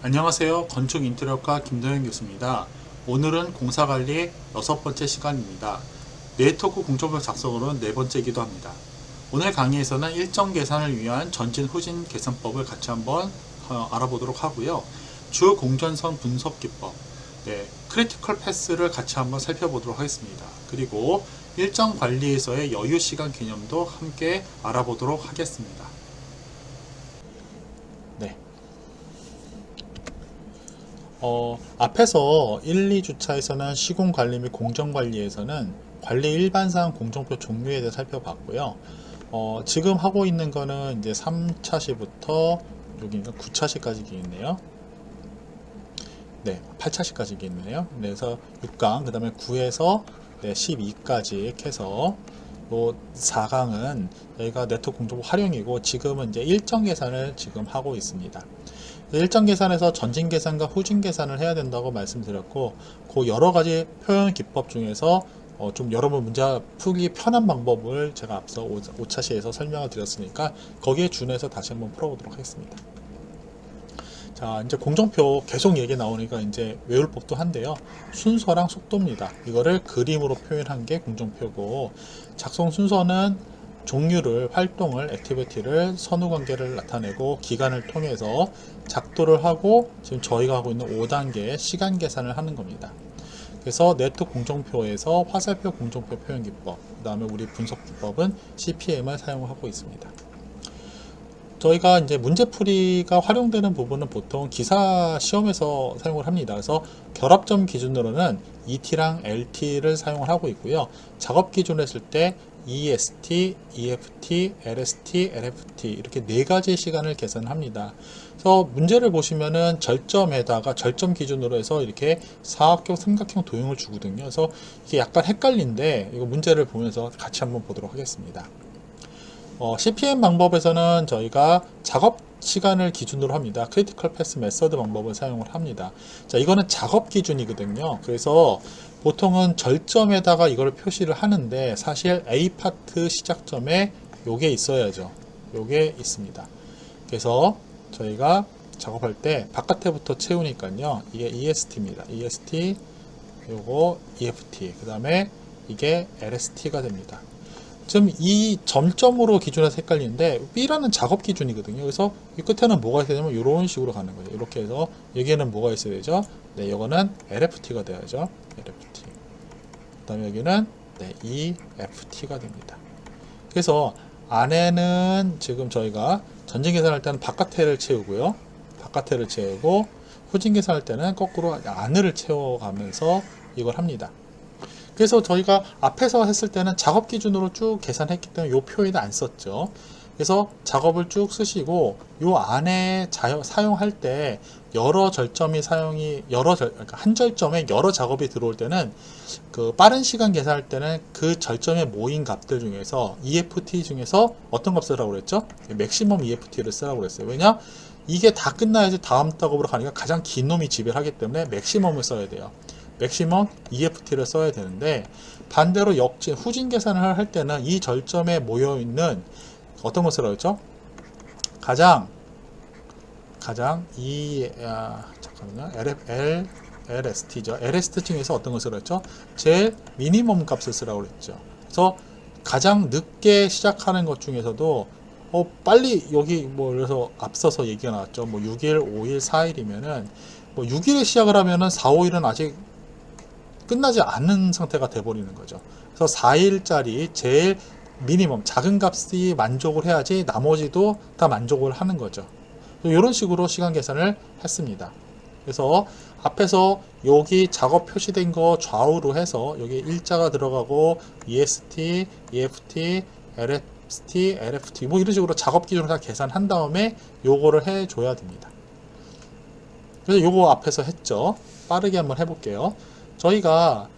안녕하세요. 건축 인테리어과 김도현 교수입니다. 오늘은 공사관리 6번째 시간입니다. 네트워크 공정표 작성으로는 4번째이기도 합니다. 오늘 강의에서는 일정 계산을 위한 전진 후진 계산법을 같이 한번 알아보도록 하고요. 주 공전선 분석 기법, 크리티컬 패스를 같이 한번 살펴보도록 하겠습니다. 그리고 일정 관리에서의 여유 시간 개념도 함께 알아보도록 하겠습니다. 앞에서 1, 2주차에서는 시공관리 및 공정관리에서는 관리 일반사항 공정표 종류에 대해 살펴봤고요. 지금 하고 있는 거는 이제 3차 시부터 여기가 9차 시까지 있네요. 8차 시까지 있네요. 그래서 6강, 그 다음에 9에서 12까지 해서 4강은 저희가 네트워크 공정표 활용이고 지금은 이제 일정 계산을 지금 하고 있습니다. 일정 계산에서 전진 계산과 후진 계산을 해야 된다고 말씀드렸고, 그 여러 가지 표현 기법 중에서 좀 여러분 문제 풀기 편한 방법을 제가 앞서 5차 시에서 설명을 드렸으니까 거기에 준해서 다시 한번 풀어보도록 하겠습니다. 자, 이제 공정표 계속 얘기 나오니까 이제 외울 법도 한데요. 순서랑 속도입니다. 이거를 그림으로 표현한 게 공정표고, 작성 순서는 종류를, 활동을, 액티비티를, 선후관계를 나타내고 기간을 통해서 작도를 하고 지금 저희가 하고 있는 5단계 시간 계산을 하는 겁니다. 그래서 네트워크 공정표에서 화살표 공정표 표현 기법, 그 다음에 우리 분석 기법은 CPM을 사용하고 있습니다. 저희가 이제 문제풀이가 활용되는 부분은 보통 기사 시험에서 사용을 합니다. 그래서 결합점 기준으로는 ET랑 LT를 사용을 하고 있고요. 작업 기준 했을 때 EST, EFT, LST, LFT 이렇게 4가지 시간을 계산합니다. 그래서 문제를 보시면은 절점에다가 절점 기준으로 해서 이렇게 사각형, 삼각형 도형을 주거든요. 그래서 이게 약간 헷갈린데 이거 문제를 보면서 같이 한번 보도록 하겠습니다. CPM 방법에서는 저희가 작업 시간을 기준으로 합니다. 크리티컬 패스 메서드 방법을 사용을 합니다. 자, 이거는 작업 기준이거든요. 그래서 보통은 절점에다가 이걸 표시를 하는데 사실 A 파트 시작점에 요게 있어야죠. 요게 있습니다. 그래서 저희가 작업할 때 바깥에부터 채우니까요. 이게 EST입니다. EST, 요거 EFT, 그 다음에 이게 LST가 됩니다. 지금 이 점점으로 기준해서 헷갈리는데 B라는 작업 기준이거든요. 그래서 이 끝에는 뭐가 있어야 되냐면 이런 식으로 가는 거예요. 이렇게 해서 여기에는 뭐가 있어야 되죠? 이거는 LFT가 돼야죠. LFT. 그 다음에 여기는 EFT가 됩니다. 그래서 안에는 지금 저희가 전진 계산할 때는 바깥에를 채우고요. 바깥에를 채우고 후진 계산할 때는 거꾸로 안을 채워가면서 이걸 합니다. 그래서 저희가 앞에서 했을 때는 작업 기준으로 쭉 계산했기 때문에 이 표에는 안 썼죠. 그래서 작업을 쭉 쓰시고 이 안에 사용할 때 여러 절점이 그러니까 한 절점에 여러 작업이 들어올 때는 그 빠른 시간 계산할 때는 그 절점에 모인 값들 중에서 EFT 중에서 어떤 값을 쓰라고 그랬죠? 맥시멈 EFT를 쓰라고 그랬어요. 왜냐? 이게 다 끝나야지 다음 작업으로 가니까 가장 긴 놈이 지배를 하기 때문에 맥시멈을 써야 돼요. 맥시멈 EFT를 써야 되는데 반대로 후진 계산을 할 때는 이 절점에 모여있는 어떤 것을 하죠? 가장 LST죠. LST 중에서 어떤 것을 했죠? 제일 미니멈 값을 쓰라고 그랬죠. 그래서 가장 늦게 시작하는 것 중에서도 빨리 여기 그래서 앞서서 얘기가 나왔죠. 6일, 5일, 4일이면은 6일에 시작을 하면은 4, 5일은 아직 끝나지 않은 상태가 돼버리는 거죠. 그래서 4일짜리 제일 미니멈 작은 값이 만족을 해야지 나머지도 다 만족을 하는 거죠. 이런 식으로 시간 계산을 했습니다. 그래서 앞에서 여기 작업 표시된 거 좌우로 해서 여기 일자가 들어가고 EST, EFT, LST, LFT 이런 식으로 작업 기준으로 다 계산한 다음에 요거를 해줘야 됩니다. 그래서 요거 앞에서 했죠. 빠르게 한번 해볼게요. 저희가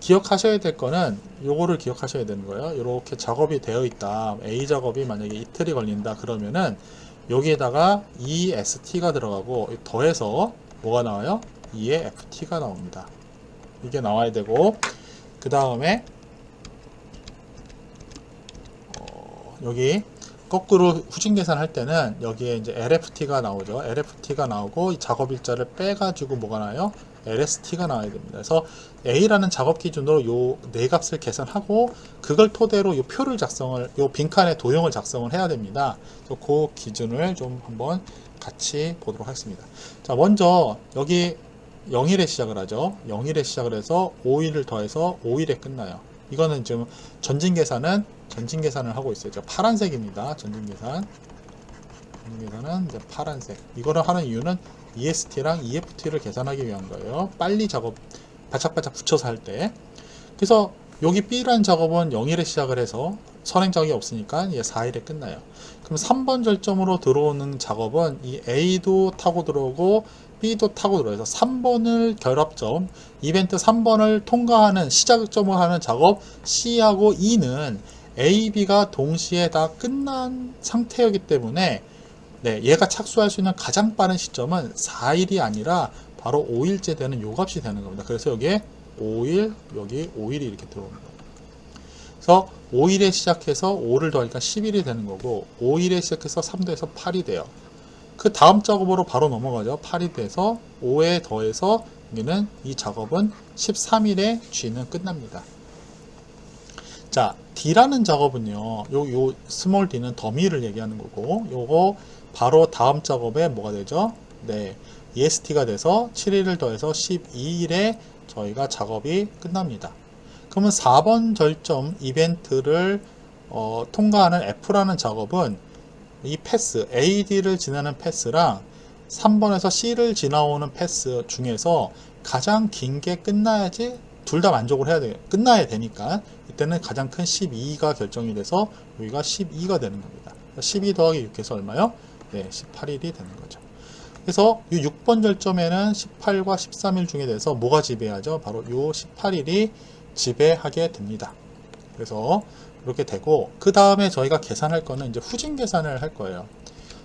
기억하셔야 될 거는 요거를 기억하셔야 되는 거예요. 이렇게 작업이 되어 있다. A 작업이 만약에 이틀이 걸린다 그러면은 여기에다가 EST가 들어가고 더해서 뭐가 나와요? EFT가 나옵니다. 이게 나와야 되고 그 다음에 여기 거꾸로 후진 계산할 때는 여기에 이제 LFT가 나오죠. LFT가 나오고 이 작업 일자를 빼가지고 뭐가 나요? LST가 나와야 됩니다. 그래서 A라는 작업 기준으로 요 네 값을 계산하고 그걸 토대로 요 표를 작성을, 요 빈칸에 도형을 작성을 해야 됩니다. 그래서 그 기준을 좀 한번 같이 보도록 하겠습니다. 자, 먼저 여기 0일에 시작을 하죠. 0일에 시작을 해서 5일을 더해서 5일에 끝나요. 이거는 지금 전진 계산을 하고 있어요. 파란색입니다. 전진 계산은 이제 파란색. 이거를 하는 이유는 EST랑 EFT를 계산하기 위한 거예요. 빨리 작업 바짝바짝 붙여서 할 때. 그래서 여기 B라는 작업은 0일에 시작을 해서 선행 작업이 없으니까 얘 4일에 끝나요. 그럼 3번 절점으로 들어오는 작업은 이 A도 타고 들어오고 B도 타고 들어와서 3번을 결합점, 이벤트 3번을 통과하는 시작점을 하는 작업 C하고 E는 A, B가 동시에 다 끝난 상태이기 때문에 네, 얘가 착수할 수 있는 가장 빠른 시점은 4일이 아니라 바로 5일째 되는 요 값이 되는 겁니다. 그래서 여기에 5일, 여기 5일이 이렇게 들어오는 거예요. 그래서 5일에 시작해서 5를 더하니까 10일이 되는 거고 5일에 시작해서 3 더해서 8이 돼요. 그 다음 작업으로 바로 넘어가죠. 8이 돼서 5에 더해서 여기는 이 작업은 13일에 G는 끝납니다. 자, D라는 작업은요. 요 스몰 d는 더미를 얘기하는 거고 요거 바로 다음 작업에 뭐가 되죠? 네, EST가 돼서 7일을 더해서 12일에 저희가 작업이 끝납니다. 그러면 4번 절점 이벤트를 통과하는 F라는 작업은 이 패스, AD를 지나는 패스랑 3번에서 C를 지나오는 패스 중에서 가장 긴 게 끝나야지 둘 다 만족을 해야 돼요. 끝나야 되니까 이때는 가장 큰 12가 결정이 돼서 여기가 12가 되는 겁니다. 12 더하기 6해서 얼마요? 네, 18일이 되는 거죠. 그래서 이 6번 절점에는 18과 13일 중에 대해서 뭐가 지배하죠? 바로 이 18일이 지배하게 됩니다. 그래서 이렇게 되고 그 다음에 저희가 계산할 거는 이제 후진 계산을 할 거예요.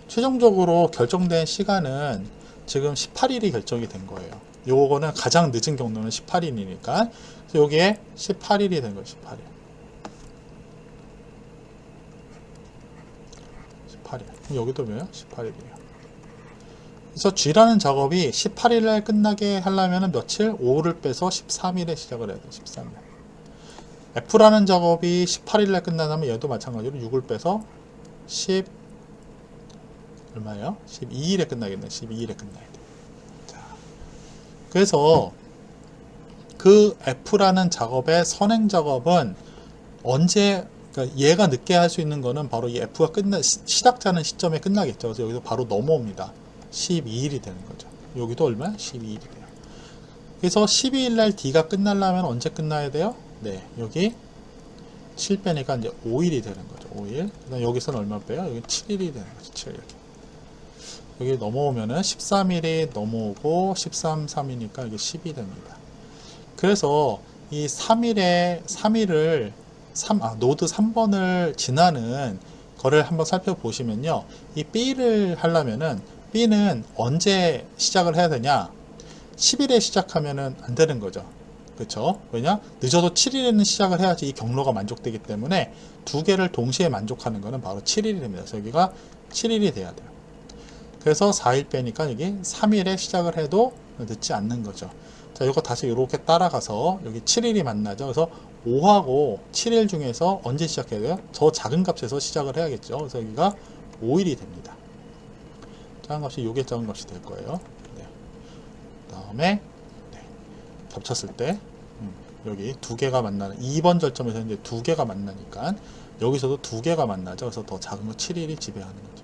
최종적으로 결정된 시간은 지금 18일이 결정이 된 거예요. 요거는 가장 늦은 경로는 18일이니까 그래서 여기에 18일이 된 거예요. 18일. 그럼 여기도 뭐예요? 18일이에요. 그래서 G라는 작업이 18일날 끝나게 하려면 며칠? 5를 빼서 13일에 시작을 해야 돼요. 13일. F라는 작업이 18일날 끝나면 얘도 마찬가지로 6을 빼서 10 얼마예요? 12일에 끝나겠네. 12일에 끝나야 돼. 자, 그래서 그 F라는 작업의 선행 작업은 언제, 그러니까 얘가 늦게 할 수 있는 거는 바로 이 F가 시작하는 시점에 끝나겠죠. 그래서 여기서 바로 넘어옵니다. 12일이 되는 거죠. 여기도 얼마야? 12일이 돼요. 그래서 12일날 D가 끝나려면 언제 끝나야 돼요? 네, 여기 7 빼니까 이제 5일이 되는 거죠. 5일. 그다음 여기서는 얼마 빼요? 여기 7일이 되는 거죠. 7일. 여기 넘어오면은 13일이 넘어오고 13, 3이니까 이게 10이 됩니다. 그래서 이 3일을 노드 3번을 지나는 거를 한번 살펴보시면요. 이 B를 하려면은 B는 언제 시작을 해야 되냐? 10일에 시작하면은 안 되는 거죠. 그렇죠? 왜냐? 늦어도 7일에는 시작을 해야지 이 경로가 만족되기 때문에 두 개를 동시에 만족하는 것은 바로 7일이 됩니다. 그래서 여기가 7일이 돼야 돼요. 그래서 4일 빼니까 여기 3일에 시작을 해도 늦지 않는 거죠. 자, 이거 다시 이렇게 따라가서 여기 7일이 만나죠. 그래서 5하고 7일 중에서 언제 시작해야 돼요? 저 작은 값에서 시작을 해야겠죠. 그래서 여기가 5일이 됩니다. 작은 값이 요게 작은 값이 될 거예요. 네. 그 다음에 겹쳤을 때 여기 두 개가 만나는 2번 절점에서 이제 두 개가 만나니까 여기서도 두 개가 만나죠. 그래서 더 작은 거 7일이 지배하는 거죠.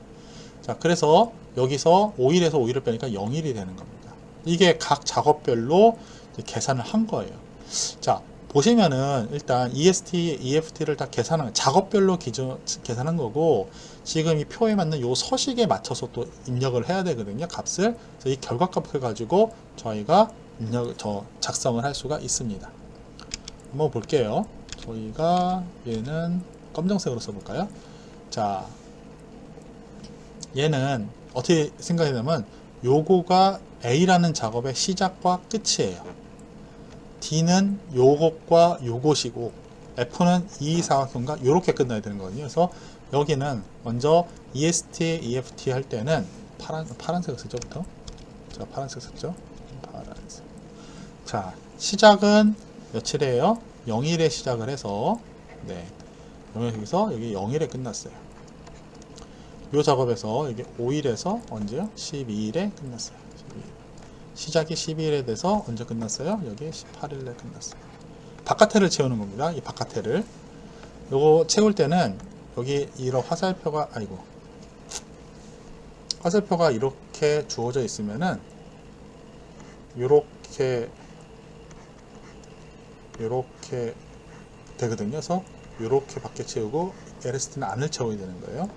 자, 그래서 여기서 5일에서 5일을 빼니까 0일이 되는 겁니다. 이게 각 작업별로 계산을 한 거예요. 자, 보시면은 일단 EST, EFT를 다 계산한 작업별로 계산한 거고 지금 이 표에 맞는 요 서식에 맞춰서 또 입력을 해야 되거든요. 값을. 그래서 이 결과값을 가지고 저희가 작성을 할 수가 있습니다. 한번 볼게요. 저희가 얘는 검정색으로 써볼까요? 자, 얘는 어떻게 생각하냐면 요거가 A라는 작업의 시작과 끝이에요. D는 요것과 요것이고 F는 이 사각형과 요렇게 끝나야 되는 거거든요. 그래서 여기는 먼저 EST, EFT 할 때는 파란색을 쓰죠, 부터. 자, 파란색 썼죠? 파란색. 자, 시작은 며칠이에요? 0일에 시작을 해서, 네. 여기서 여기 0일에 끝났어요. 이 작업에서 여기 5일에서 언제요? 12일에 끝났어요. 12일. 시작이 12일에 돼서 언제 끝났어요? 여기 18일에 끝났어요. 바깥에를 채우는 겁니다. 이 바깥에를. 요거 채울 때는 여기 이런 화살표가 이렇게 주어져 있으면은 요렇게 되거든요. 그래서 요렇게 밖에 채우고 LST는 안을 채워야 되는 거예요.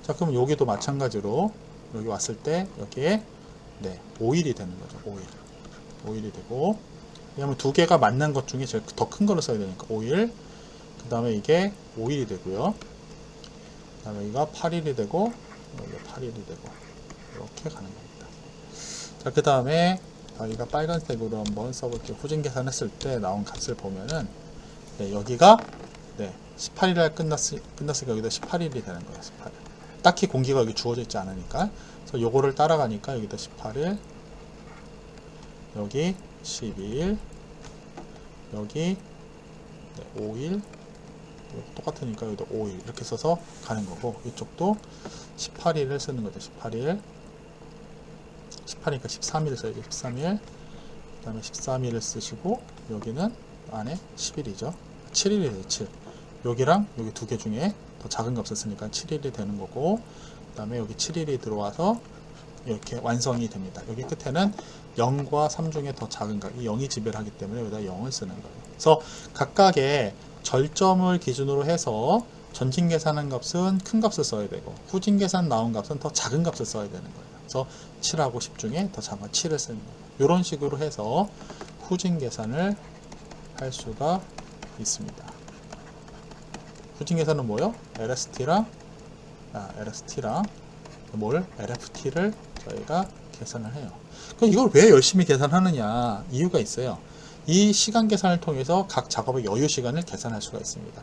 자, 그럼 여기도 마찬가지로 여기 왔을 때 여기에 5일이 되는 거죠. 5일이 되고, 왜냐면 두 개가 만난 것 중에 제일 더 큰 거를 써야 되니까 5일. 그 다음에 이게 5일이 되고요. 그 다음에 여기가 8일이 되고, 여기가 8일이 되고, 이렇게 가는 겁니다. 자, 그 다음에 여기가 빨간색으로 한번 써볼게요. 후진 계산했을 때 나온 값을 보면은, 여기가 18일에 끝났으니까 여기다 18일이 되는 거예요. 18일. 딱히 공기가 여기 주어져 있지 않으니까. 그래서 요거를 따라가니까 여기다 18일, 여기 12일, 여기 5일, 똑같으니까 여기도 5일 이렇게 써서 가는 거고, 이쪽도 18일을 쓰는 거죠. 18일, 18이니까 13일 써야죠. 13일, 그 다음에 13일을 쓰시고, 여기는 안에 10일이죠. 7일이 돼요. 7. 여기랑 여기 두 개 중에 더 작은 값을 쓰니까 7일이 되는 거고, 그 다음에 여기 7일이 들어와서 이렇게 완성이 됩니다. 여기 끝에는 0과 3 중에 더 작은 값, 이 0이 지배를 하기 때문에 여기다 0을 쓰는 거예요. 그래서 각각의 절점을 기준으로 해서 전진 계산한 값은 큰 값을 써야 되고, 후진 계산 나온 값은 더 작은 값을 써야 되는 거예요. 그래서 7하고 10 중에 더 작은 7을 쓰는 거예요. 이런 식으로 해서 후진 계산을 할 수가 있습니다. 후진 계산은 뭐요? LST랑 LFT를 저희가 계산을 해요. 그럼 이걸 왜 열심히 계산하느냐? 이유가 있어요. 이 시간 계산을 통해서 각 작업의 여유 시간을 계산할 수가 있습니다.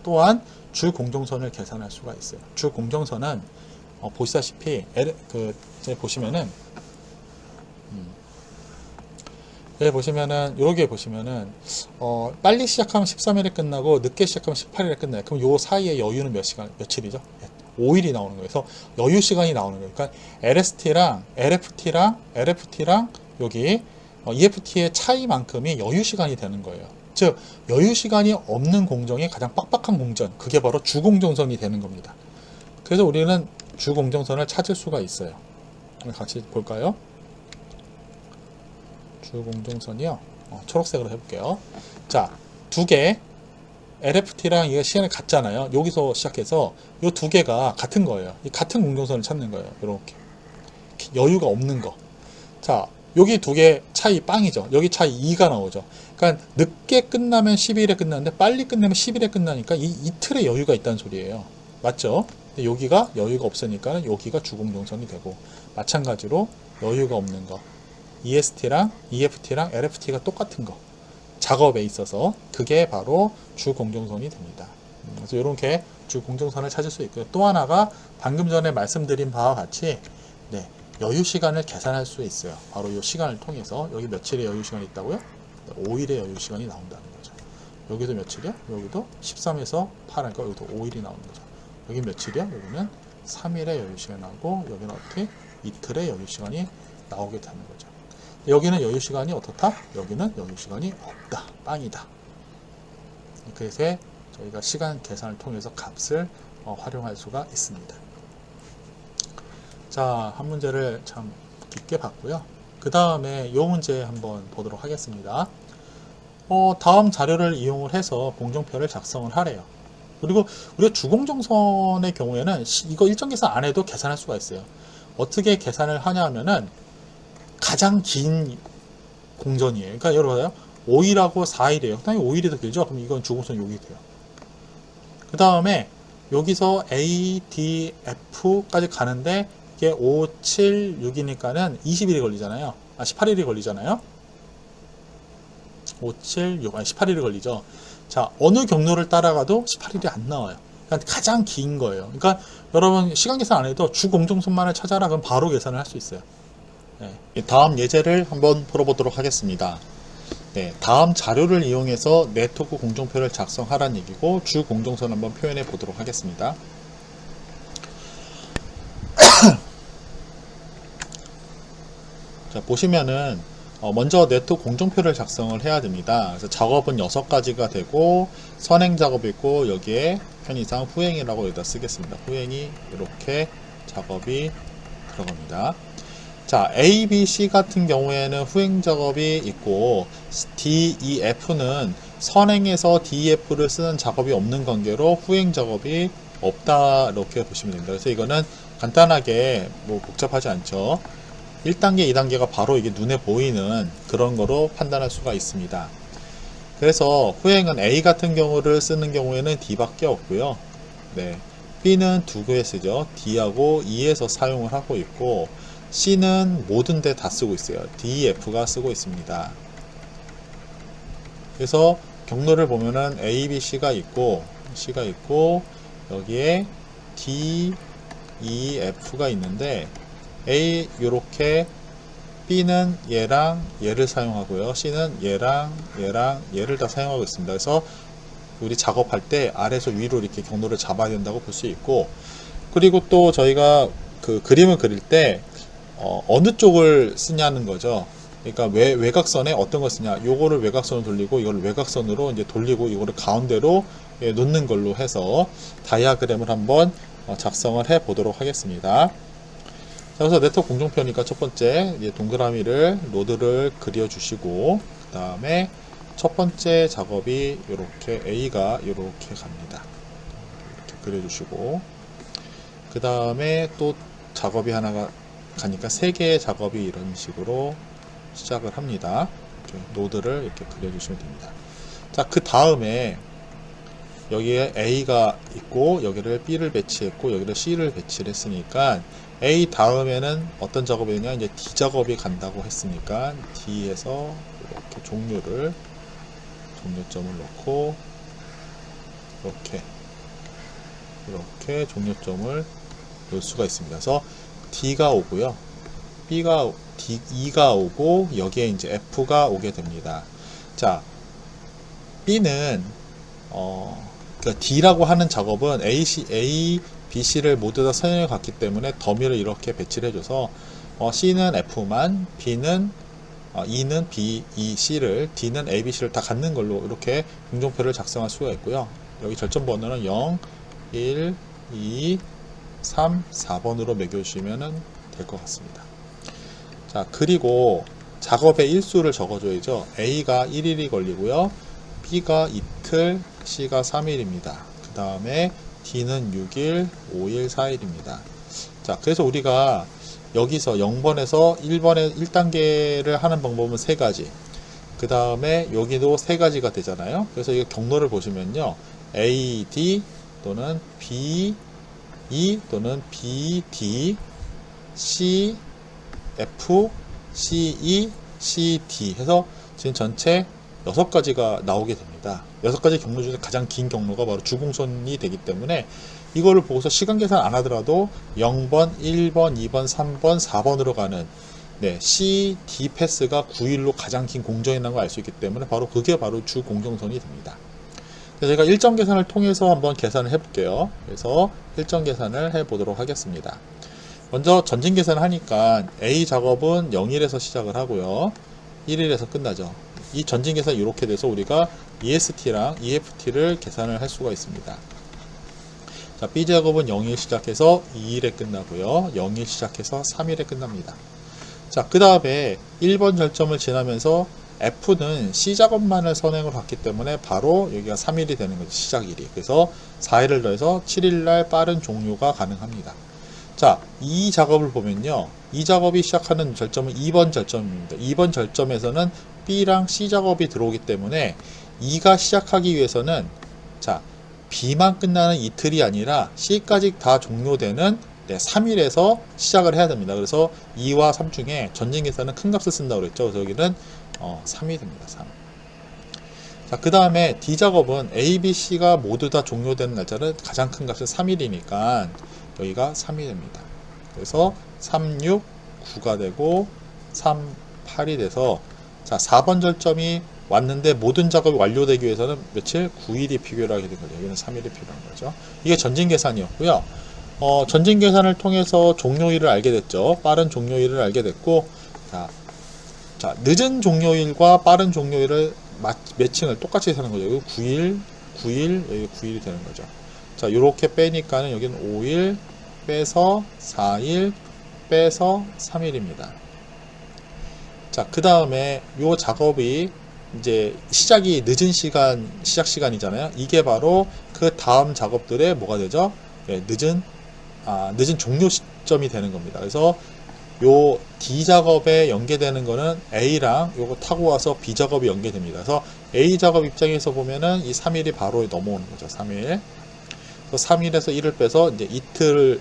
또한 주 공정선을 계산할 수가 있어요. 주 공정선은 보시다시피 보시면은 요렇게 보시면은 빨리 시작하면 13일에 끝나고 늦게 시작하면 18일에 끝나요. 그럼 요 사이에 여유는 며칠이죠? 5일이 나오는 거예요. 그래서 여유 시간이 나오는 거예요. 그러니까 LST랑 LFT랑 여기 EFT의 차이만큼이 여유 시간이 되는 거예요. 즉 여유 시간이 없는 공정이 가장 빡빡한 공정, 그게 바로 주공정선이 되는 겁니다. 그래서 우리는 주공정선을 찾을 수가 있어요. 같이 볼까요? 주공정선이요. 초록색으로 해볼게요. 자, 두 개 LFT랑 이거 시간이 같잖아요. 여기서 시작해서 이 두 개가 같은 거예요. 이 같은 공정선을 찾는 거예요. 이렇게 여유가 없는 거. 자, 여기 두 개 차이 빵이죠. 여기 차이 2가 나오죠. 그러니까 늦게 끝나면 12일에 끝나는데 빨리 끝내면 10일에 끝나니까 이 이틀의 여유가 있다는 소리예요. 맞죠? 근데 여기가 여유가 없으니까 여기가 주공정선이 되고, 마찬가지로 여유가 없는 거 EST랑 EFT랑 LFT가 똑같은 거 작업에 있어서 그게 바로 주공정선이 됩니다. 그래서 이렇게 주공정선을 찾을 수 있고요. 또 하나가 방금 전에 말씀드린 바와 같이 여유 시간을 계산할 수 있어요. 바로 이 시간을 통해서. 여기 며칠의 여유 시간이 있다고요? 5일의 여유 시간이 나온다는 거죠. 여기도 며칠이요? 여기도 13에서 8하니까 여기도 5일이 나오는 거죠. 여기 며칠이요? 여기는 3일의 여유 시간이 나오고, 여기는 어떻게? 이틀의 여유 시간이 나오게 되는 거죠. 여기는 여유 시간이 어떻다? 여기는 여유 시간이 없다. 빵이다. 그래서 저희가 시간 계산을 통해서 값을 활용할 수가 있습니다. 자, 한 문제를 참 깊게 봤고요. 그 다음에 이 문제 한번 보도록 하겠습니다. 다음 자료를 이용을 해서 공정표를 작성을 하래요. 그리고 우리가 주공정선의 경우에는 이거 일정 계산 안 해도 계산할 수가 있어요. 어떻게 계산을 하냐 하면은 가장 긴 공전이에요. 그러니까 여러분 5일하고 4일이에요. 당연히 5일이 더 길죠. 그럼 이건 주공선 여기 돼요. 그 다음에 여기서 A, D, F까지 가는데 이게 5, 7, 6이니까는 20일이 걸리잖아요. 18일이 걸리잖아요. 5, 7, 6, 18일이 걸리죠. 자, 어느 경로를 따라가도 18일이 안 나와요. 그러니까 가장 긴 거예요. 그러니까 여러분 시간 계산 안 해도 주 공정선만을 찾아라 그럼 바로 계산을 할 수 있어요. 네. 다음 예제를 한번 풀어보도록 하겠습니다. 네, 다음 자료를 이용해서 네트워크 공정표를 작성하라는 얘기고 주 공정선 한번 표현해 보도록 하겠습니다. 자, 보시면은 먼저 네트워크 공정표를 작성을 해야 됩니다. 그래서 작업은 6가지가 되고 선행 작업이 있고 여기에 편의상 후행이라고 여기다 쓰겠습니다. 후행이 이렇게 작업이 들어갑니다. 자, A, B, C 같은 경우에는 후행 작업이 있고 D, E, F는 선행에서 D, E, F를 쓰는 작업이 없는 관계로 후행 작업이 없다 이렇게 보시면 됩니다. 그래서 이거는 간단하게 뭐 복잡하지 않죠. 1단계, 2단계가 바로 이게 눈에 보이는 그런 거로 판단할 수가 있습니다. 그래서 후행은 A 같은 경우를 쓰는 경우에는 D밖에 없고요. 네, B는 2개 쓰죠. D하고 E에서 사용을 하고 있고 C는 모든 데 다 쓰고 있어요. D, F가 쓰고 있습니다. 그래서 경로를 보면은 A, B, C가 있고 여기에 D, E, F가 있는데 A 요렇게 B는 얘랑 얘를 사용하고요. C는 얘랑 얘를 다 사용하고 있습니다. 그래서 우리 작업할 때 아래에서 위로 이렇게 경로를 잡아야 된다고 볼 수 있고, 그리고 또 저희가 그 그림을 그릴 때 어느 쪽을 쓰냐는 거죠. 그러니까 외곽선에 어떤 걸 쓰냐, 요거를 외곽선으로 돌리고 이걸 외곽선으로 이제 돌리고 이거를 가운데로 놓는 걸로 해서 다이아그램을 한번 작성을 해 보도록 하겠습니다. 자, 그래서 네트워크 공정표니까 첫 번째 동그라미를 노드를 그려 주시고 그 다음에 첫 번째 작업이 이렇게 A가 이렇게 갑니다. 이렇게 그려 주시고 그 다음에 또 작업이 하나가 가니까 3개의 작업이 이런 식으로 시작을 합니다. 이렇게 노드를 이렇게 그려 주시면 됩니다. 자, 그 다음에 여기에 A가 있고 여기를 B를 배치했고 여기를 C를 배치를 했으니까 A 다음에는 어떤 작업이 되냐, 이제 D 작업이 간다고 했으니까 D에서 이렇게 종료점을 넣고 이렇게 종료점을 넣을 수가 있습니다. 그래서 D가 오고요, E가 오고 여기에 이제 F가 오게 됩니다. 자, B는 그러니까 D라고 하는 작업은 A, B, C를 모두 다 선행해 갔기 때문에 더미를 이렇게 배치를 해줘서 C는 F만, B는 E는 B, E, C를, D는 A, B, C를 다 갖는 걸로 이렇게 공정표를 작성할 수가 있고요. 여기 절점 번호는 0, 1, 2, 3, 4번으로 매겨주시면 될 것 같습니다. 자, 그리고 작업의 일수를 적어줘야죠. A가 1일이 걸리고요, B가 이틀, C가 3일입니다. 그 다음에 D는 6일, 5일, 4일입니다. 자, 그래서 우리가 여기서 0번에서 1번에 1단계를 하는 방법은 3가지. 그 다음에 여기도 3가지가 되잖아요. 그래서 이 경로를 보시면요, A, D 또는 B, E 또는 B, D, C, F, C, E, C, D 해서 지금 전체 6가지가 나오게 됩니다. 6가지 경로 중에 가장 긴 경로가 바로 주공선이 되기 때문에 이거를 보고서 시간 계산 안 하더라도 0번, 1번, 2번, 3번, 4번으로 가는 C, D 패스가 9일로 가장 긴 공정이라는 걸 알 수 있기 때문에 그게 바로 주 공정선이 됩니다. 그래서 제가 일정 계산을 통해서 한번 계산을 해볼게요. 그래서 일정 계산을 해보도록 하겠습니다. 먼저 전진 계산을 하니까 A 작업은 0일에서 시작을 하고요, 1일에서 끝나죠. 이 전진 계산이 이렇게 돼서 우리가 EST랑 EFT를 계산을 할 수가 있습니다. 자, B 작업은 0일 시작해서 2일에 끝나고요, 0일 시작해서 3일에 끝납니다. 자, 그 다음에 1번 절점을 지나면서 F는 C 작업만을 선행을 했기 때문에 바로 여기가 3일이 되는 거죠, 시작일이. 그래서 4일을 더해서 7일날 빠른 종료가 가능합니다. 자, 이 작업을 보면요, 이 작업이 시작하는 절점은 2번 절점입니다. 2번 절점에서는 B랑 C 작업이 들어오기 때문에 2가 시작하기 위해서는 자, B만 끝나는 이틀이 아니라 C까지 다 종료되는 3일에서 시작을 해야 됩니다. 그래서 2와 3 중에 전진 계산은 큰 값을 쓴다고 그랬죠. 그래서 여기는 3이 됩니다. 3. 자, 그 다음에 D 작업은 A, B, C가 모두 다 종료되는 날짜는 가장 큰 값은 3일이니까 여기가 3일입니다. 그래서 3, 6, 9가 되고 3, 8이 돼서 자, 4번 절점이 왔는데 모든 작업이 완료되기 위해서는 며칠? 9일이 필요하게 된 거죠. 여기는 3일이 필요한 거죠. 이게 전진 계산이었고요. 전진 계산을 통해서 종료일을 알게 됐죠. 빠른 종료일을 알게 됐고, 자, 늦은 종료일과 빠른 종료일을 매칭을 똑같이 하는 거죠. 여기 9일, 9일, 여기 9일이 되는 거죠. 자, 이렇게 빼니까는 여기는 5일 빼서 4일 빼서 3일입니다. 자, 그 다음에 요 작업이 이제 시작이 늦은 시간, 시작 시간이잖아요. 이게 바로 그 다음 작업들의 뭐가 되죠? 네, 늦은 종료 시점이 되는 겁니다. 그래서 요 D 작업에 연계되는 거는 A랑 요거 타고 와서 B 작업이 연계됩니다. 그래서 A 작업 입장에서 보면은 이 3일이 바로 넘어오는 거죠. 3일. 그래서 3일에서 1을 빼서 이제 이틀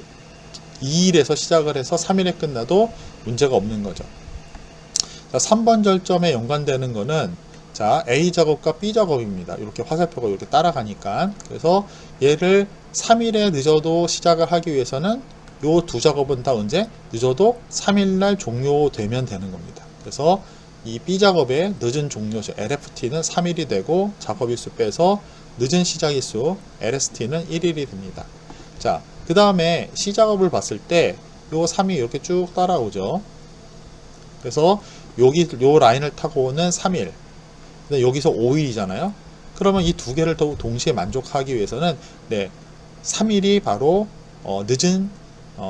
2일에서 시작을 해서 3일에 끝나도 문제가 없는 거죠. 자, 3번 절점에 연관되는 거는 자, A 작업과 B 작업입니다. 이렇게 화살표가 이렇게 따라가니까. 그래서 얘를 3일에 늦어도 시작을 하기 위해서는 요 두 작업은 다 언제? 늦어도 3일날 종료되면 되는 겁니다. 그래서 이 B 작업의 늦은 종료시 LFT는 3일이 되고 작업일수 빼서 늦은 시작일수 LST는 1일이 됩니다. 자, 그 다음에 C 작업을 봤을 때 요 3이 이렇게 쭉 따라오죠. 그래서 요 라인을 타고 오는 3일. 근데 여기서 5일이잖아요. 그러면 이 두 개를 동시에 만족하기 위해서는 네, 3일이 바로 늦은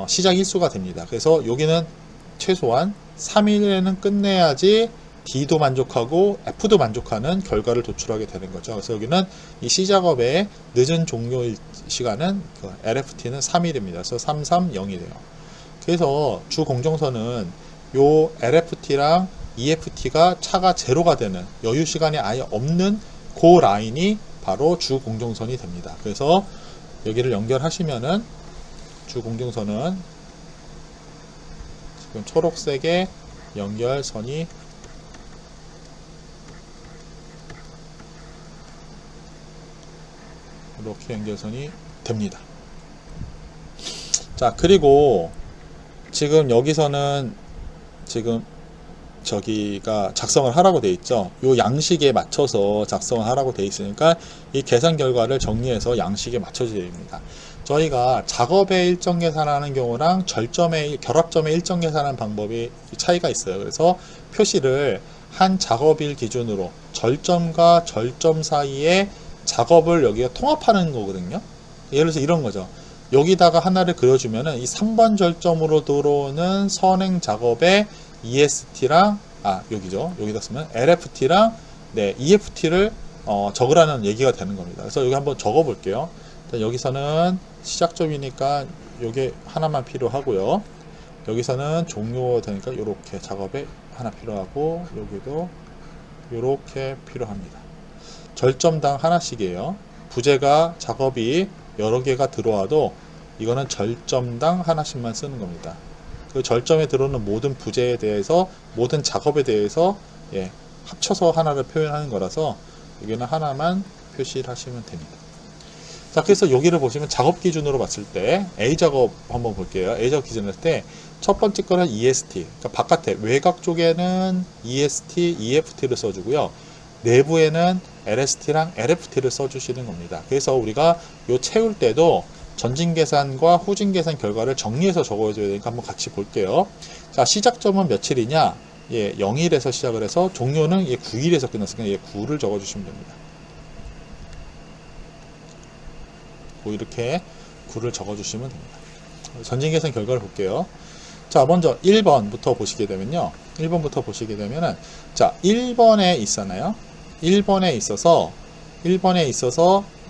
시작 일수가 됩니다. 그래서 여기는 최소한 3일에는 끝내야지 D도 만족하고 F도 만족하는 결과를 도출하게 되는 거죠. 그래서 여기는 이 C 작업의 늦은 종료 시간은 그 LFT는 3일입니다. 그래서 330이 돼요. 그래서 주 공정선은 요 LFT랑 EFT가 차가 제로가 되는 여유 시간이 아예 없는 그 라인이 바로 주 공정선이 됩니다. 그래서 여기를 연결하시면은 주 공정선은 지금 초록색의 연결선이 이렇게 연결선이 됩니다. 자, 그리고 지금 여기서는 지금 저기가 작성을 하라고 되어 있죠. 요 양식에 맞춰서 작성을 하라고 되어 있으니까 이 계산 결과를 정리해서 양식에 맞춰줘야 됩니다. 저희가 작업의 일정 계산하는 경우랑 결합점의 일정 계산하는 방법이 차이가 있어요. 그래서 표시를 한 작업일 기준으로 절점과 절점 사이에 작업을 여기가 통합하는 거거든요. 예를 들어서 이런 거죠. 여기다가 하나를 그려주면은 이 3번 절점으로 들어오는 선행 작업의 EST랑 여기죠. 여기다 쓰면 LFT랑 네, EFT를 적으라는 얘기가 되는 겁니다. 그래서 여기 한번 적어 볼게요. 여기서는 시작점이니까 요게 하나만 필요하고요. 여기서는 종료되니까 이렇게 작업에 하나 필요하고 여기도 이렇게 필요합니다. 절점당 하나씩이에요. 부재가 작업이 여러 개가 들어와도 이거는 절점당 하나씩만 쓰는 겁니다. 그 절점에 들어오는 모든 부재에 대해서 모든 작업에 대해서 합쳐서 하나를 표현하는 거라서 여기는 하나만 표시를 하시면 됩니다. 자, 그래서 여기를 보시면 작업 기준으로 봤을 때 A 작업 한번 볼게요. A 작업 기준을 할 때 첫 번째 거는 EST, 그러니까 바깥에 외곽 쪽에는 EST, EFT를 써주고요. 내부에는 LST랑 LFT를 써주시는 겁니다. 그래서 우리가 요 채울 때도 전진 계산과 후진 계산 결과를 정리해서 적어줘야 되니까 한번 같이 볼게요. 자, 시작점은 며칠이냐? 0일에서 시작을 해서 종료는 9일에서 끝났으니까 9를 적어주시면 됩니다. 이렇게 9를 적어주시면 됩니다. 전진 계산 결과를 볼게요. 자, 먼저 1번부터 보시게 되면요. 1번부터 보시게 되면은 자, 1번에 있잖아요. 1번에 있어서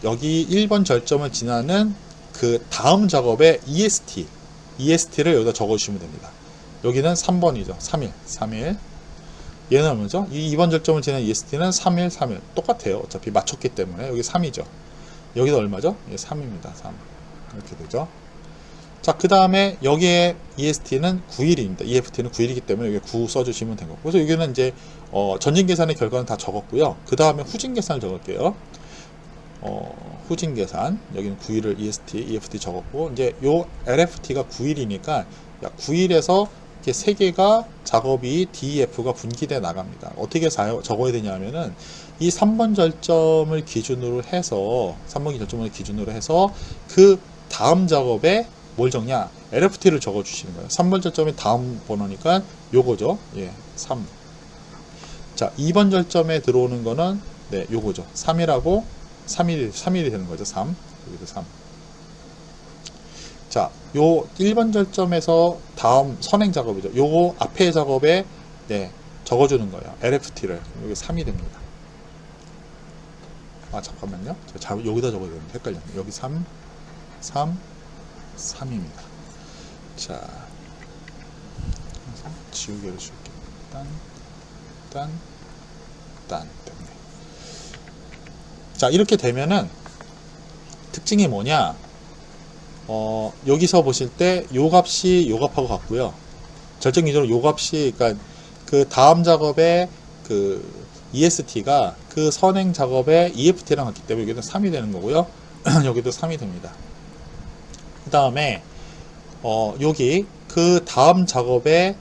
여기 1번 절점을 지나는 그 다음 작업의 EST를 여기다 적어주시면 됩니다. 여기는 3번이죠. 3일. 얘는 얼마죠? 이 2번 절점을 지나는 EST는 3일. 똑같아요. 어차피 맞췄기 때문에 여기 3이죠. 여기도 얼마죠? 3입니다. 3. 이렇게 되죠. 자, 그 다음에 여기에 EST는 9일입니다. EFT는 9일이기 때문에 여기 9 써주시면 된 거고. 그래서 여기는 이제 전진 계산의 결과는 다 적었고요. 그 다음에 후진 계산을 적을게요. 후진 계산 여기는 9일을 EST, EFT 적었고, 이제 요 LFT가 9일이니까 9일에서 이렇게 세 개가 작업이 DEF가 분기돼 나갑니다. 어떻게 적어야 되냐면은 이 3번 절점을 기준으로 해서 3번 절점을 기준으로 해서 그 다음 작업에 뭘 적냐? LFT를 적어 주시는 거예요. 3번 절점이 다음 번호니까 요거죠. 예, 3. 자, 2번 절점에 들어오는 거는 네, 요거죠. 3이라고 3일이 되는 거죠. 3. 여기도 3. 자, 요 1번 절점에서 다음 선행 작업이죠. 요거 앞에 작업에 네, 적어주는 거예요. LFT를. 여기 3이 됩니다. 아, 잠깐만요. 여기다 적어야 되는데 헷갈렸네. 여기 3, 3, 3입니다. 자, 지우개를 줄게요. 딴 때문에. 자, 이렇게 되면은 특징이 뭐냐? 여기서 보실 때 요 값이 요 값하고 같고요. 절정 기준으로 요 값이, 그러니까 그 다음 작업에 그 EST가 그 선행 작업에 EFT랑 같기 때문에 여기도 3이 되는 거고요. 여기도 3이 됩니다. 그 다음에 여기 그 다음 작업에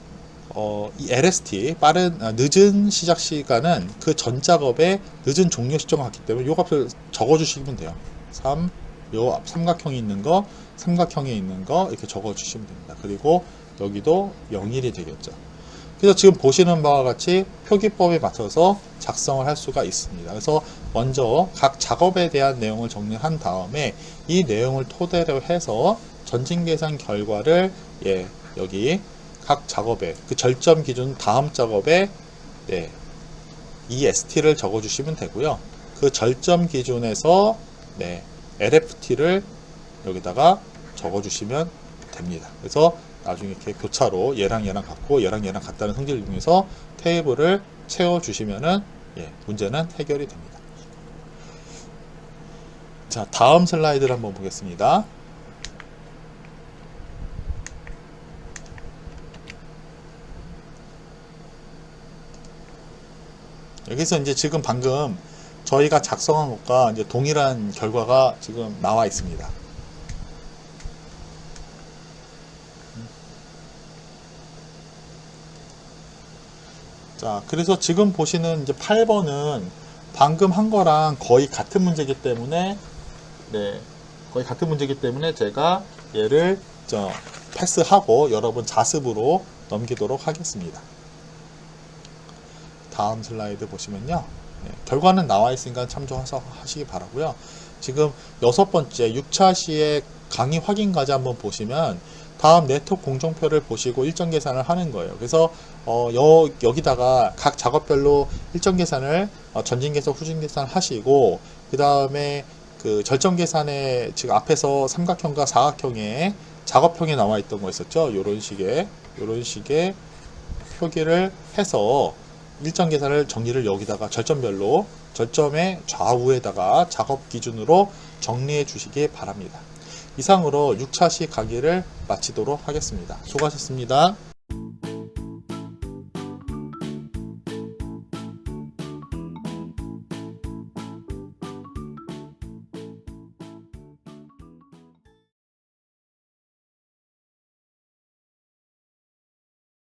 이 LST 늦은 시작 시간은 그 전 작업의 늦은 종료 시점과 같기 때문에 요 값을 적어 주시면 돼요. 3, 요 삼각형이 있는 거, 삼각형에 있는 거 이렇게 적어 주시면 됩니다. 그리고 여기도 0일이 되겠죠. 그래서 지금 보시는 바와 같이 표기법에 맞춰서 작성을 할 수가 있습니다. 그래서 먼저 각 작업에 대한 내용을 정리한 다음에 이 내용을 토대로 해서 전진 계산 결과를 여기 각 작업에 그 절점 기준 다음 작업에 EST를 적어 주시면 되고요. 그 절점 기준에서 LFT를 여기다가 적어 주시면 됩니다. 그래서 나중에 이렇게 교차로 얘랑 같고 얘랑 같다는 성질을 이용해서 테이블을 채워 주시면은 문제는 해결이 됩니다. 자, 다음 슬라이드를 한번 보겠습니다. 여기서 이제 지금 방금 저희가 작성한 것과 이제 동일한 결과가 지금 나와 있습니다. 자, 그래서 지금 보시는 이제 8번은 방금 한 거랑 거의 같은 문제이기 때문에 제가 얘를 패스하고 여러분 자습으로 넘기도록 하겠습니다. 다음 슬라이드 보시면요. 결과는 나와 있으니까 참조해서 하시기 바라고요. 지금 6번째 6차 시의 강의 확인 과제 한번 보시면 다음 네트워크 공정표를 보시고 일정 계산을 하는 거예요. 그래서 여기다가 각 작업별로 일정 계산을 전진 계산, 후진 계산 하시고, 그 다음에 그 절정 계산에 지금 앞에서 삼각형과 사각형에 작업형에 나와 있던 거 있었죠. 요런 식의 표기를 해서 일정 계산을 정리를 여기다가 절점별로 절점의 좌우에다가 작업 기준으로 정리해 주시기 바랍니다. 이상으로 6차 시 강의를 마치도록 하겠습니다. 수고하셨습니다.